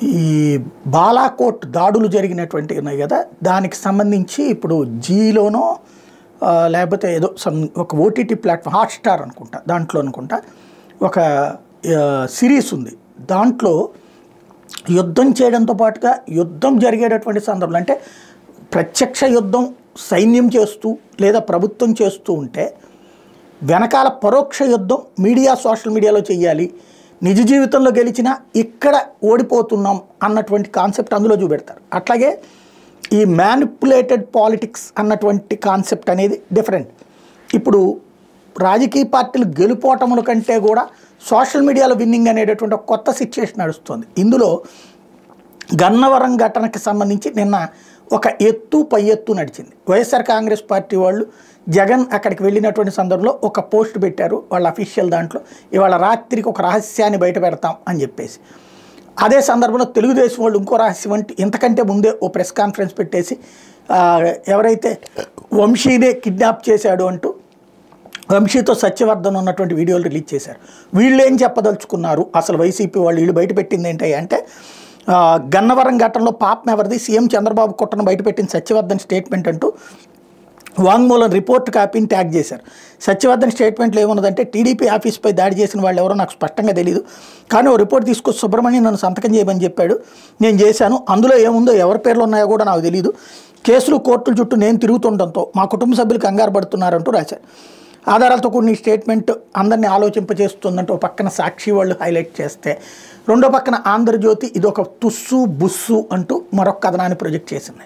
ఈ బాలాకోట్ దాడులు జరిగినటువంటి ఉన్నాయి కదా, దానికి సంబంధించి ఇప్పుడు జీలోనో లేకపోతే ఏదో ఒక ఓటీటీ ప్లాట్ఫామ్ హాట్స్టార్ అనుకుంటా, దాంట్లో అనుకుంటా ఒక సిరీస్ ఉంది. దాంట్లో యుద్ధం చేయడంతో పాటుగా యుద్ధం జరిగేటటువంటి సందర్భంలో, అంటే ప్రత్యక్ష యుద్ధం సైన్యం చేస్తూ లేదా ప్రభుత్వం చేస్తూ ఉంటే వెనకాల పరోక్ష యుద్ధం మీడియా సోషల్ మీడియాలో చెయ్యాలి, నిజ జీవితంలో గెలిచినా ఇక్కడ ఓడిపోతున్నాం అన్నటువంటి కాన్సెప్ట్ అందులో చూపెడతారు. అట్లాగే ఈ మ్యానిపులేటెడ్ పాలిటిక్స్ అన్నటువంటి కాన్సెప్ట్ అనేది డిఫరెంట్. ఇప్పుడు రాజకీయ పార్టీలు గెలుపోవటముల కంటే కూడా సోషల్ మీడియాలో విన్నింగ్ అనేటటువంటి ఒక కొత్త సిచ్యుయేషన్ నడుస్తుంది. ఇందులో గన్నవరం ఘటనకి సంబంధించి నిన్న ఒక ఎత్తు పై ఎత్తు నడిచింది. వైఎస్ఆర్ కాంగ్రెస్ పార్టీ వాళ్ళు జగన్ అక్కడికి వెళ్ళినటువంటి సందర్భంలో ఒక పోస్ట్ పెట్టారు వాళ్ళ అఫీషియల్ దాంట్లో, ఇవాళ రాత్రికి ఒక రహస్యాన్ని బయట పెడతాం అని చెప్పేసి. అదే సందర్భంలో తెలుగుదేశం వాళ్ళు ఇంకో రహస్యం అంటే ఇంతకంటే ముందే ఓ ప్రెస్ కాన్ఫరెన్స్ పెట్టేసి ఎవరైతే వంశీనే కిడ్నాప్ చేశాడు అంటూ వంశీతో సత్యవర్ధన్ ఉన్నటువంటి వీడియోలు రిలీజ్ చేశారు. వీళ్ళు ఏం చెప్పదలుచుకున్నారు, అసలు వైసీపీ వాళ్ళు వీళ్ళు బయట పెట్టింది ఏంటి అంటే, గన్నవరం ఘటనలో పాపం ఎవరిది, సీఎం చంద్రబాబు కుట్రను బయటపెట్టిన సత్యవర్ధన్ స్టేట్మెంట్ అంటూ వాంగ్మూలం రిపోర్ట్ కాపీని ట్యాగ్ చేశారు. సత్యవర్ధన్ స్టేట్మెంట్లో ఏమున్నదంటే, టీడీపీ ఆఫీస్పై దాడి చేసిన వాళ్ళు ఎవరో నాకు స్పష్టంగా తెలియదు, కానీ ఓ రిపోర్ట్ తీసుకొచ్చి సుబ్రహ్మణ్యం నన్ను సంతకం చేయమని చెప్పాడు, నేను చేశాను, అందులో ఏముందో ఎవరి పేర్లు ఉన్నాయో కూడా నాకు తెలియదు, కేసులు కోర్టుల చుట్టూ నేను తిరుగుతుండటంతో మా కుటుంబ సభ్యులు కంగారు పడుతున్నారంటూ రాశారు. ఆధారాలతో కూడిన స్టేట్మెంట్ అందరినీ ఆలోచింపజేస్తుందంటూ ఒక పక్కన సాక్షి వాళ్ళు హైలైట్ చేస్తే, రెండో పక్కన ఆంధ్రజ్యోతి ఇదొక తుస్సు బుస్సు అంటూ మరొక కథనాన్ని ప్రొజెక్ట్ చేసింది.